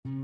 Встаем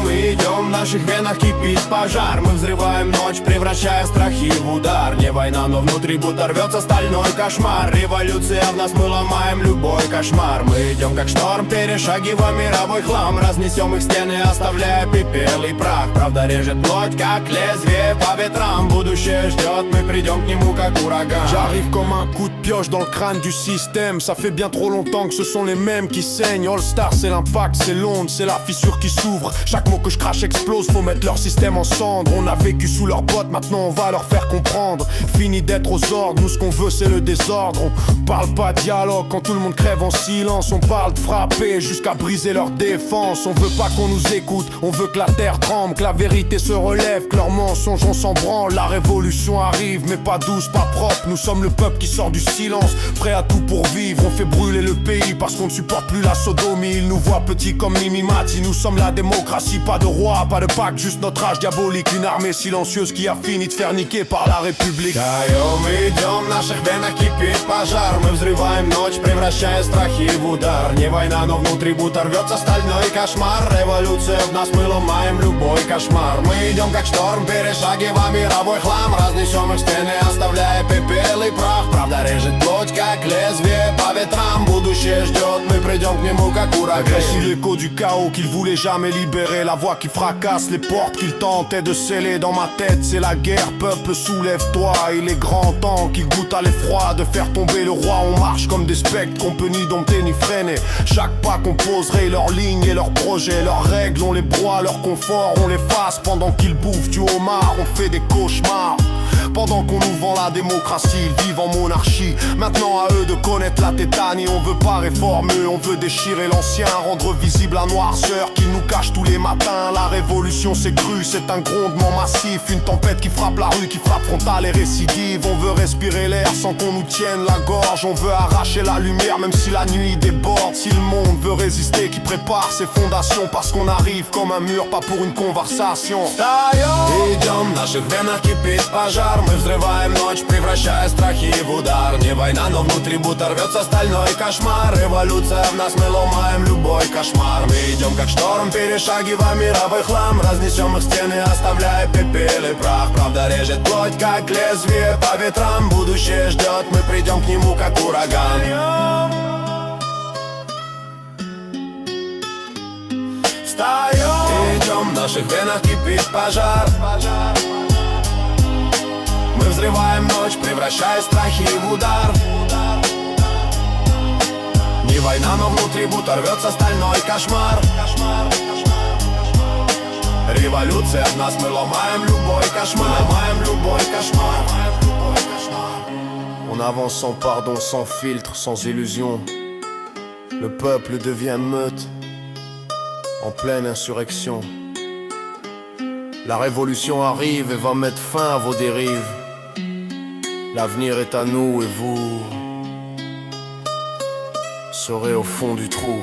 и идем, в наших венах кипит пожар. Мы взрываем ночь, превращая страхи в удар. Не война, но внутри будто рвется стальной кошмар. Революция в нас, мы ломаем любой кошмар. Мы идем как шторм, перешагивая мировой хлам. Разнесем их стены, оставляя пепел и прах. Правда режет плоть, как лезвие по ветрам. Будущее ждет, мы придем к нему как ураган. J'arrive comme un coup de pioche dans le crâne du système. Ça fait bien trop longtemps que ce sont les mêmes qui saignent. All Star, c'est l'impact, c'est l'onde, c'est la fissure qui s'ouvre. Chaque mot que je crache explose, faut mettre leur système en cendres. On a vécu sous leurs bottes, maintenant on va leur faire comprendre. Fini d'être aux ordres, nous ce qu'on veut c'est le désordre. On parle pas de dialogue quand tout le monde crève en silence. On parle de frapper jusqu'à briser leur défense. On veut pas qu'on nous écoute, on veut que la terre tremble, que la vérité se relève, que leurs mensonges on s'en branle. La révolution arrive, mais pas douce, pas propre. Nous sommes le peuple qui sort du silence, prêt à tout pour vivre. On fait brûler le pays parce qu'on ne supporte plus la sodomie. Ils nous voient petits comme Mimi Mati, nous sommes la démocratie. Pas de roi, pas de pacte, juste notre âge diabolique. Une armée silencieuse qui a fini de faire niquer par la République. Встаем и идем, в наших венах кипит пожар. Мы взрываем ночь, превращая страхи в удар. Не война, но внутри будто рвется стальной кошмар. Революция в нас, мы ломаем любой кошмар. Мы идем как шторм, перешагивая мировой хлам. Разнесем их стены, оставляя пепел и прах. Правда режет плоть, как лезвие по ветрам. Будущее ждет, мы придем к нему как ураган. Agressif l'écho du chaos qu'ils voulaient jamais libérer. La voix qui fracasse les portes qu'ils tentaient de sceller. Dans ma tête c'est la guerre, peuple soulève-toi. Il est grand temps qu'ils goûtent à l'effroi de faire tomber le roi. On marche comme des spectres qu'on peut ni dompter ni freiner. Chaque pas qu'on poserait, leurs lignes et leurs projets, leurs règles, on les broie, leur confort, on les fasse. Pendant qu'ils bouffent du homard, on fait des cauchemars. Pendant qu'on nous vend la démocratie, ils vivent en monarchie. Maintenant à eux de connaître la tétanie. On veut pas réformer, on veut déchirer l'ancien, rendre visible la noirceur qu'ils nous cachent tous les matins. La révolution s'est crue, c'est un grondement massif. Une tempête qui frappe la rue, qui frappe frontale et récidive. On veut respirer l'air sans qu'on nous tienne la gorge. On veut arracher la lumière même si la nuit déborde. Si le monde veut résister, qui prépare ses fondations. Parce qu'on arrive comme un mur, pas pour une conversation. Идем, в наших венах кипит пожар. Мы взрываем ночь, превращая страхи в удар. Не война, но внутри будто рвется стальной кошмар. Революция в нас, мы ломаем любой кошмар. Мы идем как шторм, перешагивая мировой хлам. Разнесем их стены, оставляя пепел и прах. Правда режет плоть, как лезвие по ветрам. Будущее ждет, мы придем к нему как ураган. Встаем, идем, в наших венах кипит пожар. Мы взрываем ночь, превращая страхи в удар. Не война, но внутри будто рвется стальной кошмар. Революция в нас, мы ломаем любой кошмар. Ломаем любой кошмар. On avance sans pardon, sans filtre, sans illusion. Le peuple devient meute, en pleine insurrection. La révolution arrive et va mettre fin à vos dérives. L'avenir est à nous et vous serez au fond du trou.